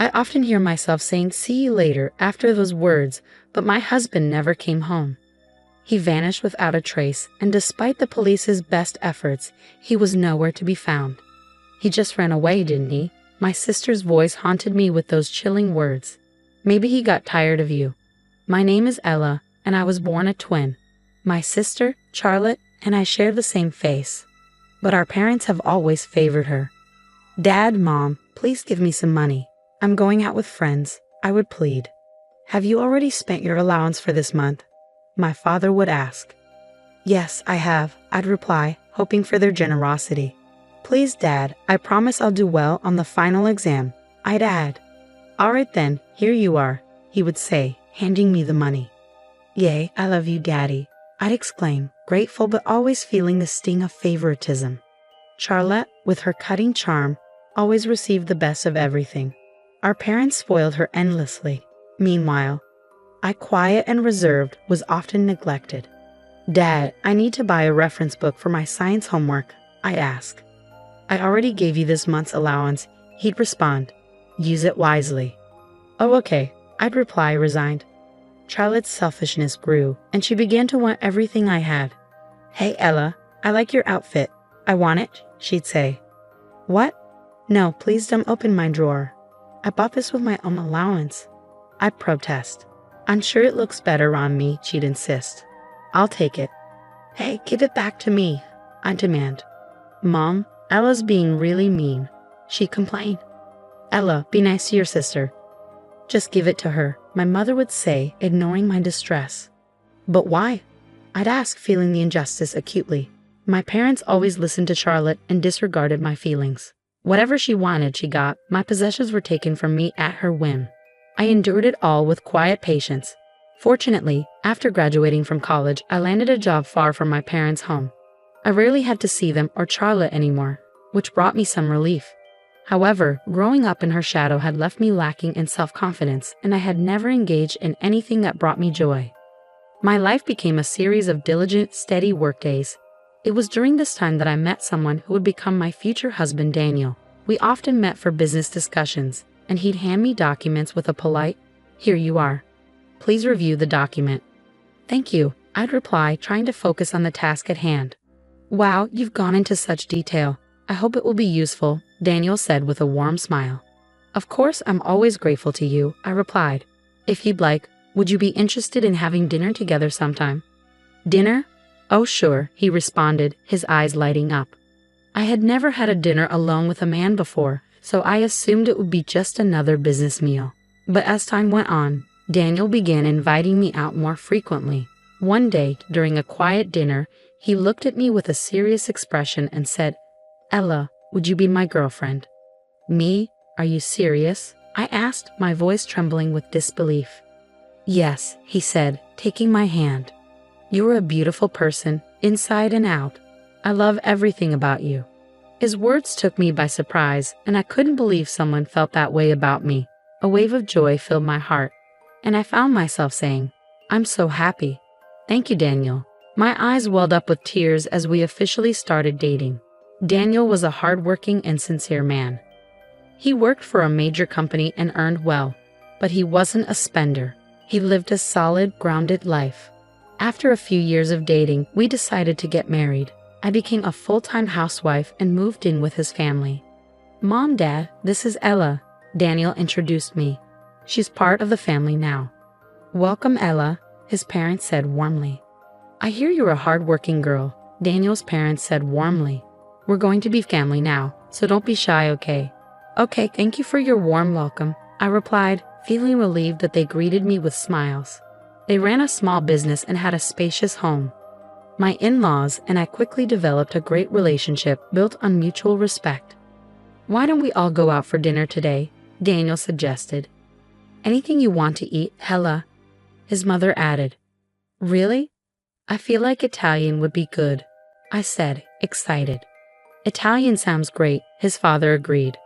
I often hear myself saying, "See you later," after those words, but my husband never came home. He vanished without a trace, and despite the police's best efforts, he was nowhere to be found. He just ran away, didn't he? My sister's voice haunted me with those chilling words. Maybe he got tired of you. My name is Ella, and I was born a twin. My sister, Charlotte, and I share the same face. But our parents have always favored her. "Dad, Mom, please give me some money. I'm going out with friends," I would plead. "Have you already spent your allowance for this month?" my father would ask. "Yes, I have," I'd reply, hoping for their generosity. "Please, Dad, I promise I'll do well on the final exam," I'd add. "All right then, here you are," he would say, handing me the money. "Yay, I love you, Daddy," I'd exclaim, grateful but always feeling the sting of favoritism. Charlotte, with her cutting charm, always received the best of everything. Our parents spoiled her endlessly. Meanwhile, I, quiet and reserved, was often neglected. "Dad, I need to buy a reference book for my science homework," I ask. "I already gave you this month's allowance," he'd respond. "Use it wisely." "Oh, okay," I'd reply, resigned. Charlotte's selfishness grew, and she began to want everything I had. "Hey, Ella, I like your outfit. I want it," she'd say. "What? No, please don't open my drawer. I bought this with my own allowance," I'd protest. "I'm sure it looks better on me," she'd insist. "I'll take it." "Hey, give it back to me," I'd demand. "Mom, Ella's being really mean," she'd complain. "Ella, be nice to your sister." "Just give it to her," my mother would say, ignoring my distress. "But why?" I'd ask, feeling the injustice acutely. My parents always listened to Charlotte and disregarded my feelings. Whatever she wanted, she got. My possessions were taken from me at her whim. I endured it all with quiet patience. Fortunately, after graduating from college, I landed a job far from my parents' home. I rarely had to see them or Charlotte anymore, which brought me some relief. However, growing up in her shadow had left me lacking in self-confidence, and I had never engaged in anything that brought me joy. My life became a series of diligent, steady workdays. It was during this time that I met someone who would become my future husband, Daniel. We often met for business discussions, and he'd hand me documents with a polite, "Here you are. Please review the document." "Thank you," I'd reply, trying to focus on the task at hand. "Wow, you've gone into such detail. I hope it will be useful," Daniel said with a warm smile. "Of course, I'm always grateful to you," I replied. "If you'd like, would you be interested in having dinner together sometime?" "Dinner? Oh, sure," he responded, his eyes lighting up. I had never had a dinner alone with a man before, so I assumed it would be just another business meal. But as time went on, Daniel began inviting me out more frequently. One day, during a quiet dinner, he looked at me with a serious expression and said, "Ella, would you be my girlfriend?" "Me? Are you serious?" I asked, my voice trembling with disbelief. "Yes," he said, taking my hand. "You're a beautiful person, inside and out. I love everything about you." His words took me by surprise, and I couldn't believe someone felt that way about me. A wave of joy filled my heart, and I found myself saying, "I'm so happy. Thank you, Daniel." My eyes welled up with tears as we officially started dating. Daniel was a hardworking and sincere man. He worked for a major company and earned well, but he wasn't a spender. He lived a solid, grounded life. After a few years of dating, we decided to get married. I became a full-time housewife and moved in with his family. "Mom, Dad, this is Ella," Daniel introduced me. "She's part of the family now." "Welcome, Ella," his parents said warmly. "I hear you're a hard-working girl," Daniel's parents said warmly. "We're going to be family now, so don't be shy, okay?" "Okay, thank you for your warm welcome," I replied, feeling relieved that they greeted me with smiles. They ran a small business and had a spacious home. My in-laws and I quickly developed a great relationship built on mutual respect. "Why don't we all go out for dinner today?" Daniel suggested. "Anything you want to eat, Ella," his mother added. "Really? I feel like Italian would be good," I said, excited. "Italian sounds great," his father agreed.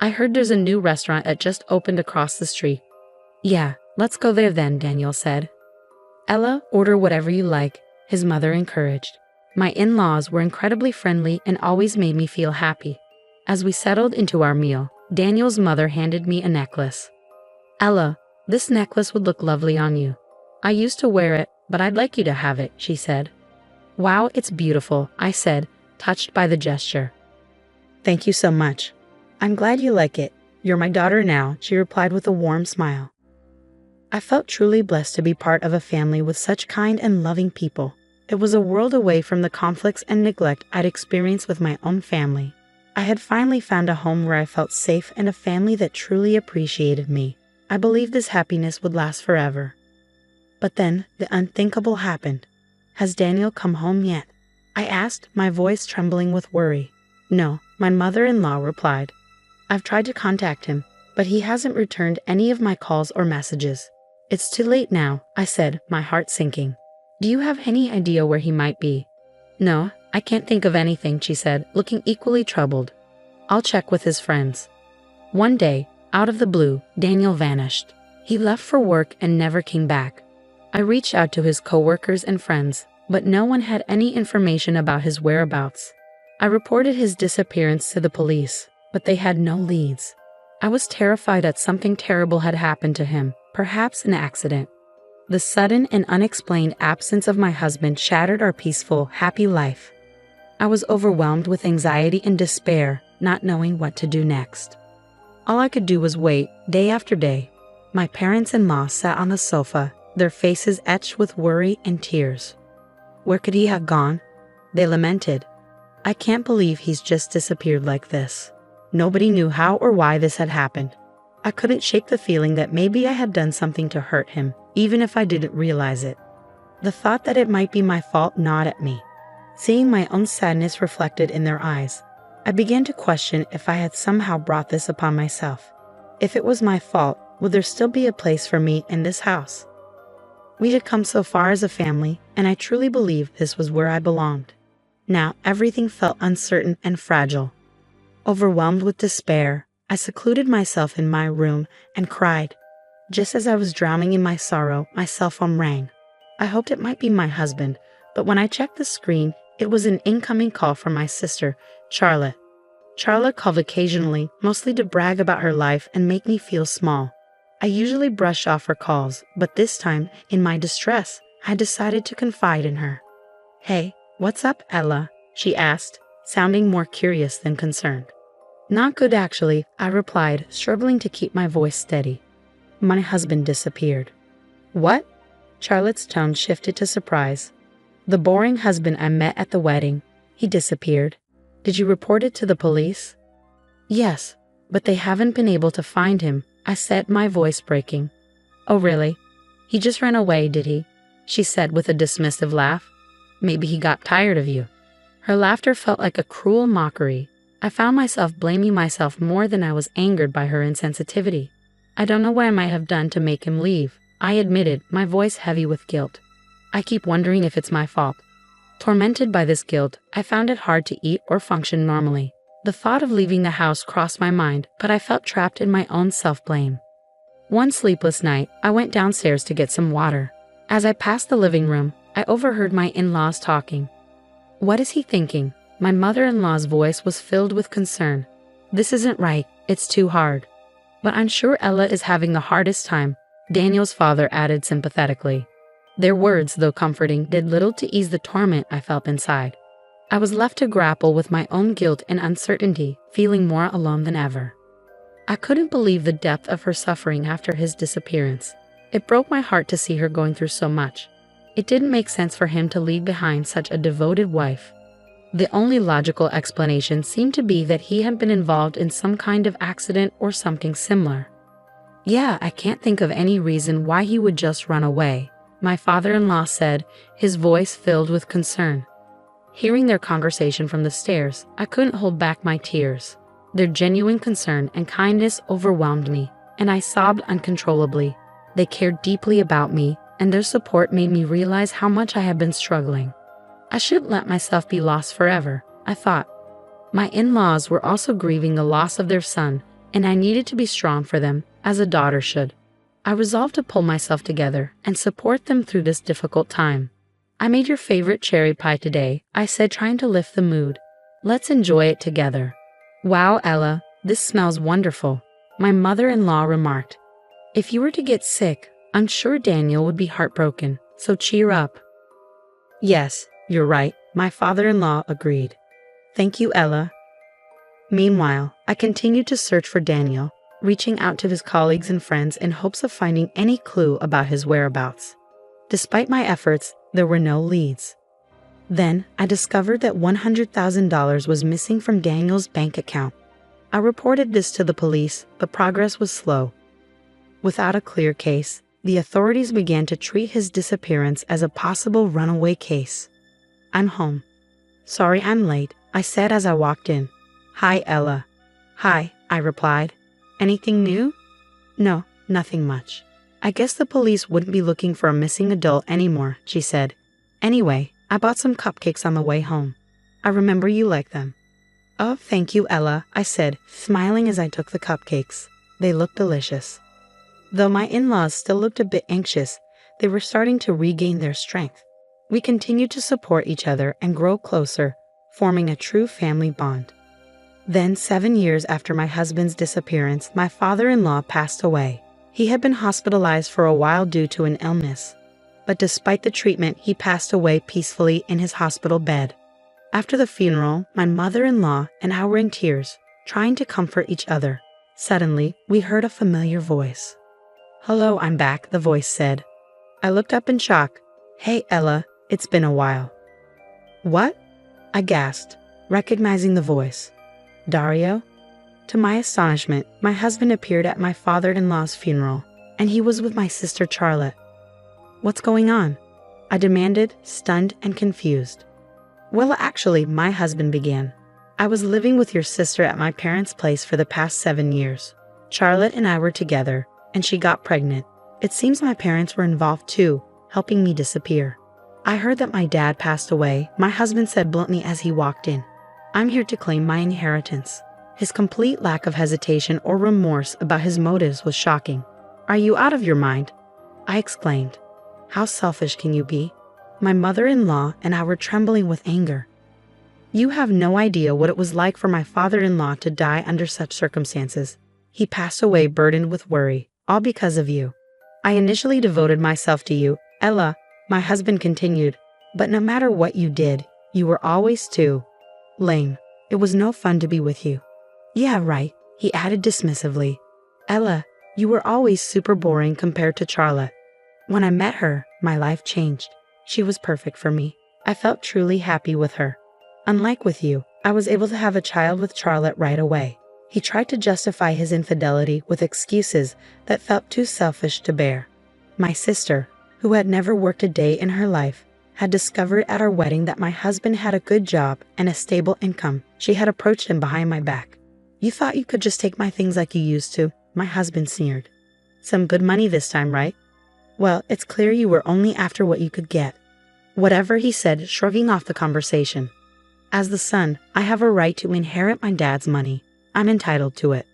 "I heard there's a new restaurant that just opened across the street." "Yeah, let's go there then," Daniel said. "Ella, order whatever you like," his mother encouraged. My in-laws were incredibly friendly and always made me feel happy. As we settled into our meal, Daniel's mother handed me a necklace. "Ella, this necklace would look lovely on you. I used to wear it, but I'd like you to have it," she said. "Wow, it's beautiful," I said, touched by the gesture. "Thank you so much. I'm glad you like it. You're my daughter now," she replied with a warm smile. I felt truly blessed to be part of a family with such kind and loving people. It was a world away from the conflicts and neglect I'd experienced with my own family. I had finally found a home where I felt safe and a family that truly appreciated me. I believed this happiness would last forever. But then, the unthinkable happened. "Has Daniel come home yet?" I asked, my voice trembling with worry. "No," my mother-in-law replied. "I've tried to contact him, but he hasn't returned any of my calls or messages." "It's too late now," I said, my heart sinking. "Do you have any idea where he might be?" "No, I can't think of anything," she said, looking equally troubled. "I'll check with his friends." One day, out of the blue, Daniel vanished. He left for work and never came back. I reached out to his coworkers and friends, but no one had any information about his whereabouts. I reported his disappearance to the police, but they had no leads. I was terrified that something terrible had happened to him, perhaps an accident. The sudden and unexplained absence of my husband shattered our peaceful, happy life. I was overwhelmed with anxiety and despair, not knowing what to do next. All I could do was wait, day after day. My parents-in-law sat on the sofa, their faces etched with worry and tears. "Where could he have gone?" they lamented. "I can't believe he's just disappeared like this." Nobody knew how or why this had happened. I couldn't shake the feeling that maybe I had done something to hurt him, even if I didn't realize it. The thought that it might be my fault gnawed at me. Seeing my own sadness reflected in their eyes, I began to question if I had somehow brought this upon myself. If it was my fault, would there still be a place for me in this house? We had come so far as a family, and I truly believed this was where I belonged. Now everything felt uncertain and fragile. Overwhelmed with despair, I secluded myself in my room and cried. Just as I was drowning in my sorrow, my cell phone rang. I hoped it might be my husband, but when I checked the screen, it was an incoming call from my sister, Charlotte. Charlotte called occasionally, mostly to brag about her life and make me feel small. I usually brush off her calls, but this time, in my distress, I decided to confide in her. "Hey, what's up, Ella?" she asked, sounding more curious than concerned. "Not good, actually," I replied, struggling to keep my voice steady. "My husband disappeared." "What?" Charlotte's tone shifted to surprise. "The boring husband I met at the wedding. He disappeared. Did you report it to the police?" "Yes, but they haven't been able to find him," I said, my voice breaking. "Oh, really? He just ran away, did he?" she said with a dismissive laugh. "Maybe he got tired of you." Her laughter felt like a cruel mockery. I found myself blaming myself more than I was angered by her insensitivity. "I don't know what I might have done to make him leave," I admitted, my voice heavy with guilt. "I keep wondering if it's my fault." Tormented by this guilt, I found it hard to eat or function normally. The thought of leaving the house crossed my mind, but I felt trapped in my own self-blame. One sleepless night, I went downstairs to get some water. As I passed the living room, I overheard my in-laws talking. "What is he thinking?" My mother-in-law's voice was filled with concern. "This isn't right. It's too hard." "But I'm sure Ella is having the hardest time," Daniel's father added sympathetically. Their words, though comforting, did little to ease the torment I felt inside. I was left to grapple with my own guilt and uncertainty, feeling more alone than ever. I couldn't believe the depth of her suffering after his disappearance. It broke my heart to see her going through so much. It didn't make sense for him to leave behind such a devoted wife. The only logical explanation seemed to be that he had been involved in some kind of accident or something similar. "Yeah, I can't think of any reason why he would just run away," my father-in-law said, his voice filled with concern. Hearing their conversation from the stairs, I couldn't hold back my tears. Their genuine concern and kindness overwhelmed me, and I sobbed uncontrollably. They cared deeply about me, and their support made me realize how much I had been struggling. I shouldn't let myself be lost forever, I thought. My in-laws were also grieving the loss of their son, and I needed to be strong for them, as a daughter should. I resolved to pull myself together and support them through this difficult time. "I made your favorite cherry pie today," I said, trying to lift the mood. "Let's enjoy it together." "Wow, Ella, This smells wonderful, my mother-in-law remarked. If you were to get sick, I'm sure Daniel would be heartbroken, so cheer up. Yes, you're right, my father-in-law agreed. Thank you, Ella. Meanwhile, I continued to search for Daniel, reaching out to his colleagues and friends in hopes of finding any clue about his whereabouts. Despite my efforts, there were no leads. Then, I discovered that $100,000 was missing from Daniel's bank account. I reported this to the police, but progress was slow. Without a clear case, the authorities began to treat his disappearance as a possible runaway case. I'm home. Sorry I'm late, I said as I walked in. Hi, Ella. Hi, I replied. Anything new? No, nothing much. I guess the police wouldn't be looking for a missing adult anymore, she said. Anyway, I bought some cupcakes on the way home. I remember you like them. Oh, thank you, Ella, I said, smiling as I took the cupcakes. They looked delicious. Though my in-laws still looked a bit anxious, they were starting to regain their strength. We continued to support each other and grow closer, forming a true family bond. Then, 7 years after my husband's disappearance, my father-in-law passed away. He had been hospitalized for a while due to an illness. But despite the treatment, he passed away peacefully in his hospital bed. After the funeral, my mother-in-law and I were in tears, trying to comfort each other. Suddenly, we heard a familiar voice. Hello, I'm back, the voice said. I looked up in shock. Hey, Ella, it's been a while. What? I gasped, recognizing the voice. Dario? To my astonishment, my husband appeared at my father-in-law's funeral, and he was with my sister Charlotte. What's going on? I demanded, stunned and confused. Well, actually, my husband began. I was living with your sister at my parents' place for the past 7 years. Charlotte and I were together, and she got pregnant. It seems my parents were involved too, helping me disappear. I heard that my dad passed away, my husband said bluntly as he walked in. I'm here to claim my inheritance. His complete lack of hesitation or remorse about his motives was shocking. Are you out of your mind? I exclaimed. How selfish can you be? My mother-in-law and I were trembling with anger. You have no idea what it was like for my father-in-law to die under such circumstances. He passed away burdened with worry, all because of you. I initially devoted myself to you, Ella, my husband continued, but no matter what you did, you were always too lame. It was no fun to be with you. Yeah, right, he added dismissively. Ella, you were always super boring compared to Charlotte. When I met her, my life changed. She was perfect for me. I felt truly happy with her. Unlike with you, I was able to have a child with Charlotte right away. He tried to justify his infidelity with excuses that felt too selfish to bear. My sister, who had never worked a day in her life, had discovered at our wedding that my husband had a good job and a stable income. She had approached him behind my back. You thought you could just take my things like you used to, my husband sneered. Some good money this time, right? Well, it's clear you were only after what you could get. Whatever, he said, shrugging off the conversation. As the son, I have a right to inherit my dad's money. I'm entitled to it.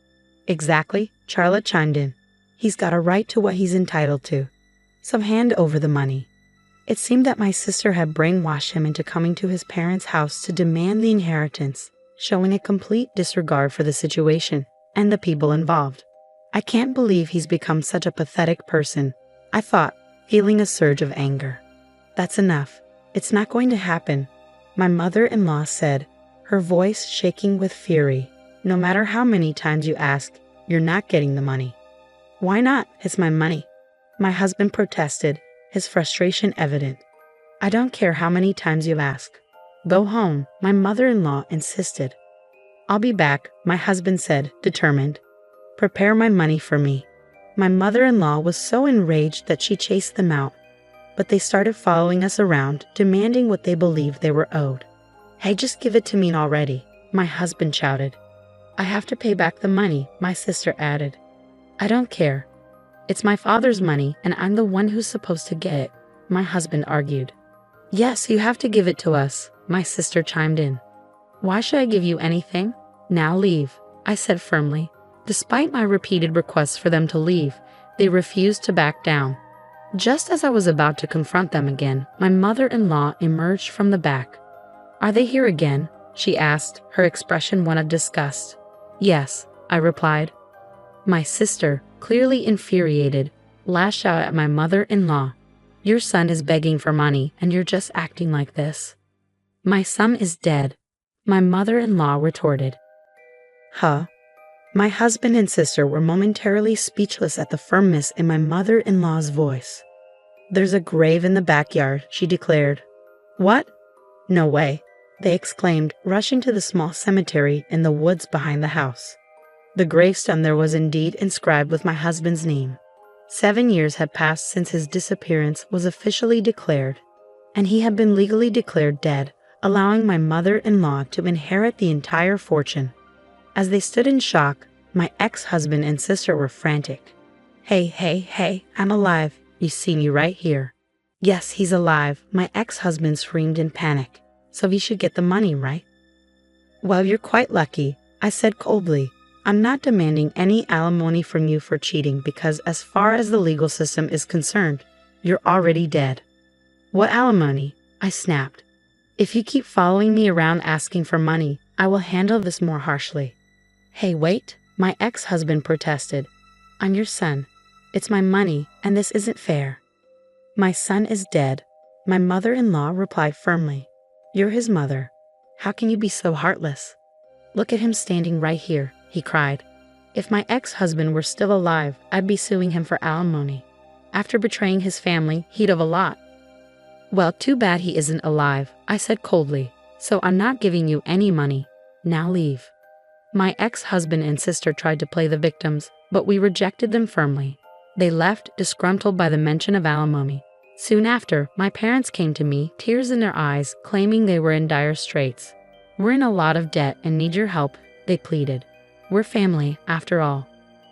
Exactly, Charlotte chimed in. He's got a right to what he's entitled to. So hand over the money. It seemed that my sister had brainwashed him into coming to his parents' house to demand the inheritance, showing a complete disregard for the situation and the people involved. I can't believe he's become such a pathetic person, I thought, feeling a surge of anger. That's enough. It's not going to happen, my mother-in-law said, her voice shaking with fury. No matter how many times you ask, you're not getting the money. Why not? It's my money. My husband protested, his frustration evident. I don't care how many times you ask. Go home, my mother-in-law insisted. I'll be back, my husband said, determined. Prepare my money for me. My mother-in-law was so enraged that she chased them out, but they started following us around, demanding what they believed they were owed. Hey, just give it to me already, my husband shouted. I have to pay back the money, my sister added. I don't care. It's my father's money, and I'm the one who's supposed to get it, my husband argued. Yes, you have to give it to us, my sister chimed in. Why should I give you anything? Now leave, I said firmly. Despite my repeated requests for them to leave, they refused to back down. Just as I was about to confront them again, my mother-in-law emerged from the back. Are they here again? She asked, her expression one of disgust. Yes, I replied. My sister, clearly infuriated, lashed out at my mother-in-law. Your son is begging for money and you're just acting like this. My son is dead, my mother-in-law retorted. Huh? My husband and sister were momentarily speechless at the firmness in my mother-in-law's voice. There's a grave in the backyard, she declared. What? No way, they exclaimed, rushing to the small cemetery in the woods behind the house. The gravestone there was indeed inscribed with my husband's name. 7 years had passed since his disappearance was officially declared, and he had been legally declared dead, allowing my mother-in-law to inherit the entire fortune. As they stood in shock, my ex-husband and sister were frantic. Hey, I'm alive. You see me right here. Yes, he's alive, my ex-husband screamed in panic. So he should get the money, right? Well, you're quite lucky, I said coldly. I'm not demanding any alimony from you for cheating because as far as the legal system is concerned, you're already dead. What alimony? I snapped. If you keep following me around asking for money, I will handle this more harshly. Hey, wait, my ex-husband protested. I'm your son. It's my money, and this isn't fair. My son is dead, my mother-in-law replied firmly. You're his mother. How can you be so heartless? Look at him standing right here, he cried. If my ex-husband were still alive, I'd be suing him for alimony. After betraying his family, he'd have a lot. Well, too bad he isn't alive, I said coldly. So I'm not giving you any money. Now leave. My ex-husband and sister tried to play the victims, but we rejected them firmly. They left, disgruntled by the mention of alimony. Soon after, my parents came to me, tears in their eyes, claiming they were in dire straits. We're in a lot of debt and need your help, they pleaded. We're family, after all.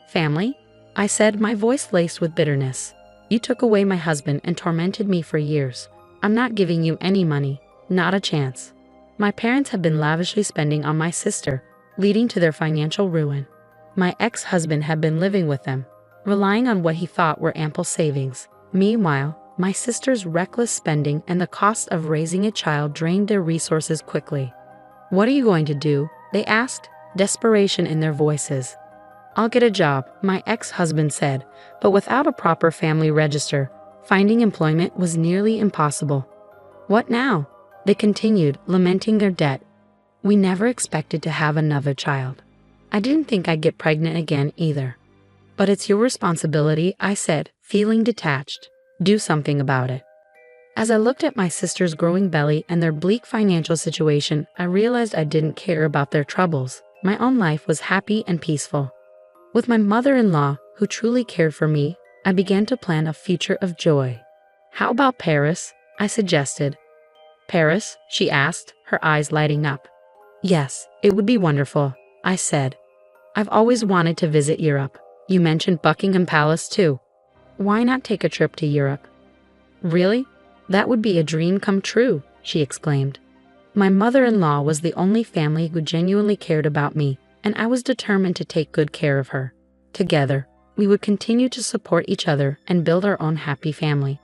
Family? I said, my voice laced with bitterness. You took away my husband and tormented me for years. I'm not giving you any money, not a chance. My parents have been lavishly spending on my sister, leading to their financial ruin. My ex-husband had been living with them, relying on what he thought were ample savings. Meanwhile, my sister's reckless spending and the cost of raising a child drained their resources quickly. What are you going to do? They asked, desperation in their voices. I'll get a job, my ex-husband said, but without a proper family register, finding employment was nearly impossible. What now? They continued, lamenting their debt. We never expected to have another child. I didn't think I'd get pregnant again either. But it's your responsibility, I said, feeling detached. Do something about it. As I looked at my sister's growing belly and their bleak financial situation, I realized I didn't care about their troubles. My own life was happy and peaceful. With my mother-in-law, who truly cared for me, I began to plan a future of joy. How about Paris? I suggested. Paris? She asked, her eyes lighting up. Yes, it would be wonderful, I said. I've always wanted to visit Europe. You mentioned Buckingham Palace too. Why not take a trip to Europe? Really? That would be a dream come true, she exclaimed. My mother-in-law was the only family who genuinely cared about me, and I was determined to take good care of her. Together, we would continue to support each other and build our own happy family.